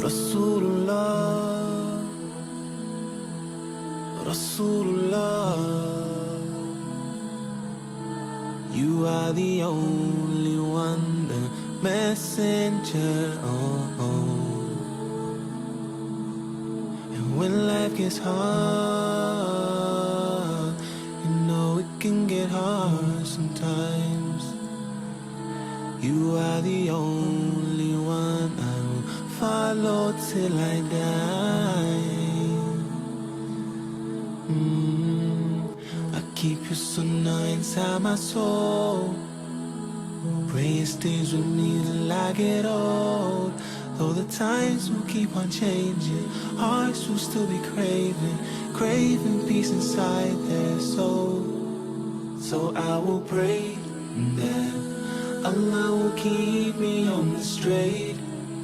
Rasulullah, Rasulullah, you are the only one, the messenger. And when life gets hard, you know it can get hard sometimes. You are the only one I will follow till I die. I keep your sunnah inside my soul. Pray it stays with me till I get old. Though the times will keep on changing, hearts will still be craving, craving peace inside their soul. So I will pray that Allah will keep me on the straight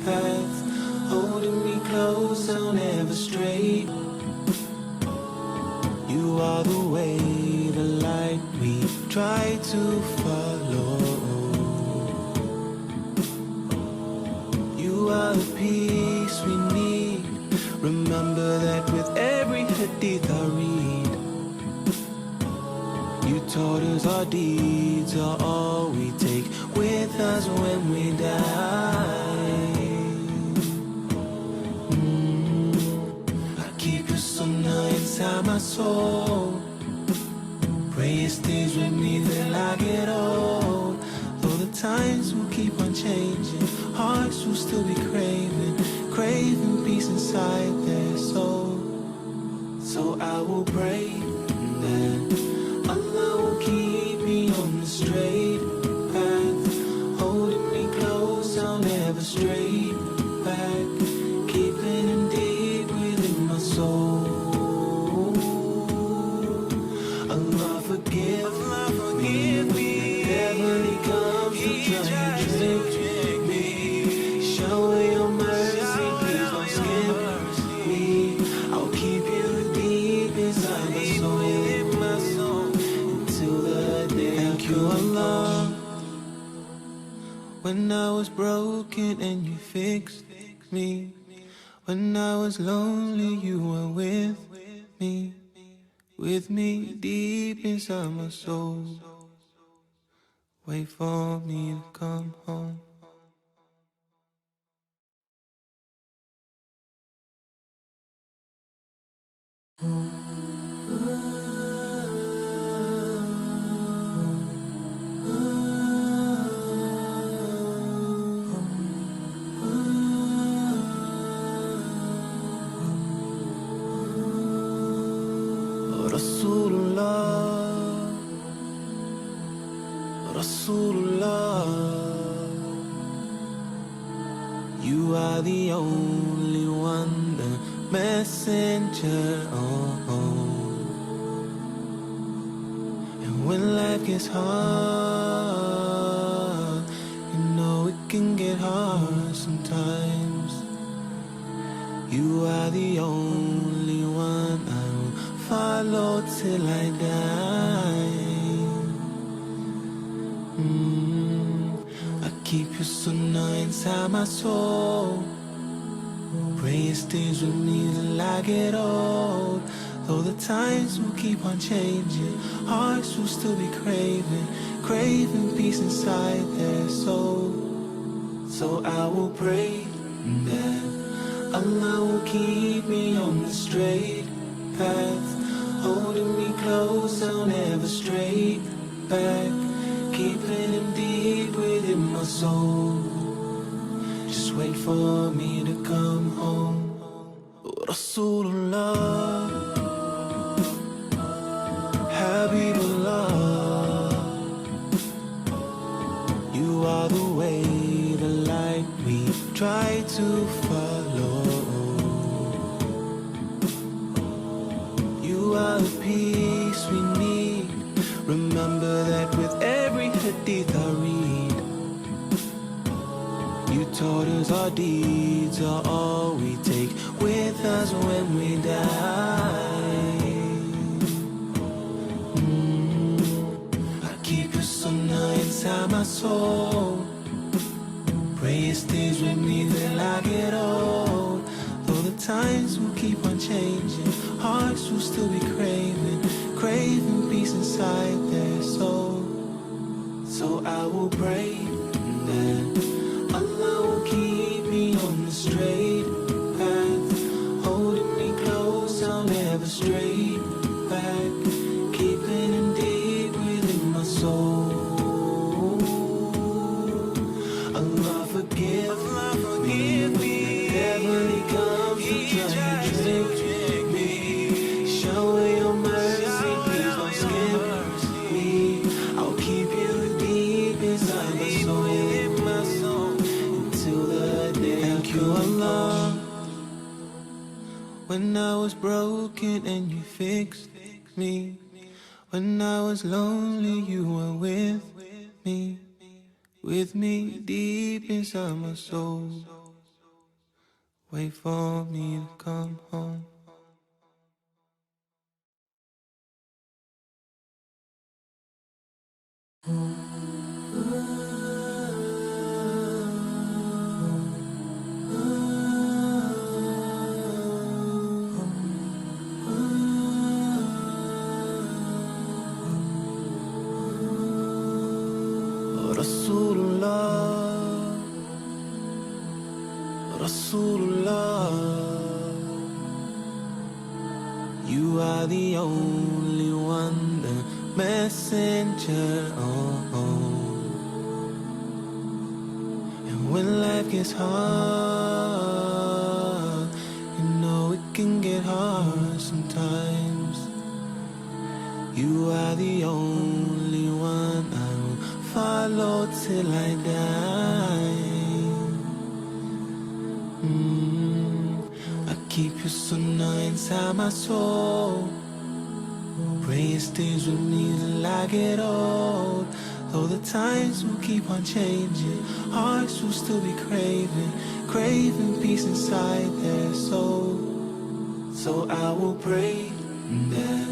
path, holding me close, I'll never stray. You are the way, the light we try to follow. You are the peace we need. Remember that with every hadith I read. You taught us our deeds are all we take with us when we die. I keep your sunnah inside my soul. Pray it stays with me till I get old. Though the times will keep on changing, hearts will still be craving, craving peace inside their soul. So I will pray that Allah will keep me on the straight path, holding me close, I'll never stray back, keeping Him deep within my soul. Allah forgive me whenever He comes to try and trick me. Show Your mercy, please don't skip me. I'll keep You deep inside my soul until the day. Thank You, Allah. When I was broken and You fixed me. When I was lonely, You were with me deep inside my soul. Wait for me to come home. Rasulullah, Rasulullah, you are the only one, the messenger. And when life gets hard, you know it can get hard sometimes. You are the only one I will follow till I die. I keep your sunnah inside my soul. Pray it stays with me till I get old. Though the times will keep on changing, hearts will still be craving, craving peace inside their soul. So I will pray that Allah will keep me on the straight path, holding me close, I'll never stray back, keeping Him deep within my soul. Just wait for me to come home. Rasulullah, Habibullah, You are the way, the light we try to follow. You are the peace we need. Remember that with every hadith I read. You taught us our deeds are all we take with us when we die. I keep your sunnah inside my soul. Pray it stays with me till I get old. times will keep on changing, hearts will still be craving, craving peace inside their soul. So I will pray that Allah will keep me on the straight path, holding me close, I'll never stray back, keeping him deep within my soul. Allah forgive me, heavenly comes to try and trick me, shower your mercy, please don't skip me, I'll keep you deep inside my soul, until the day. Thank you Allah, when I was broken and you fixed me, when I was lonely you were with me deep inside my soul. Wait for me to come home. Rasulullah, you are the only one, the messenger. And when life gets hard, you know it can get hard sometimes. You are the only one I will follow till I die. I keep your sunnah inside my soul, pray it stays with me till I get old. Though the times will keep on changing, hearts will still be craving, craving peace inside their soul. So I will pray that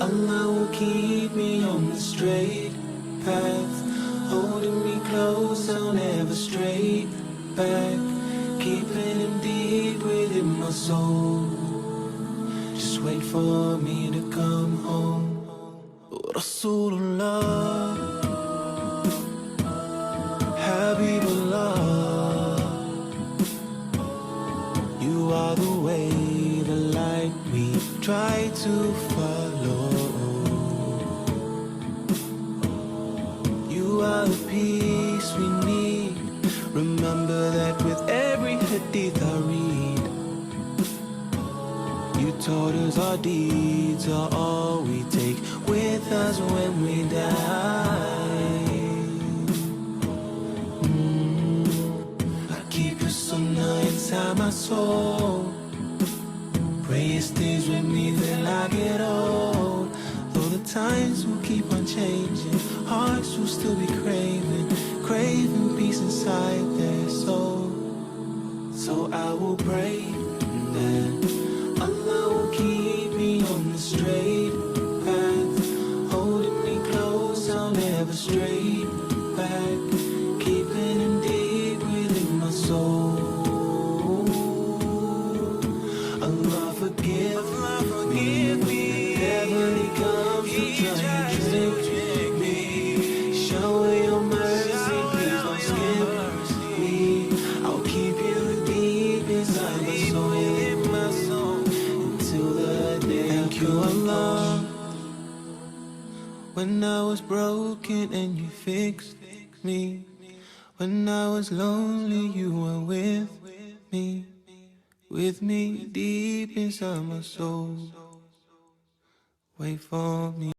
Allah will keep me on the straight path, holding me close, I'll never stray back, keeping him deep within my soul. Just wait for me to come home. Rasulullah, Habibullah, you are the way, the light we try to follow. You are the peace we need. Remember that with every hadith I read. You taught us our deeds are all we take with us when we die. I keep your sunnah inside my soul, pray it stays with me till I get old. Though the times will keep on changing, hearts will still be craving, craving peace inside their soul. So I will pray that Allah will keep me on the straight path, holding me close, I'll never stray back, keeping him deep within my soul. Allah forgive me, heavenly comes to try and trick me, shower your mercy, please don't skip me, I'll keep you deep inside my soul, until the day. Thank you Allah, when I was broken and you fixed me, when I was lonely you were with me deep inside my soul. Wait for me.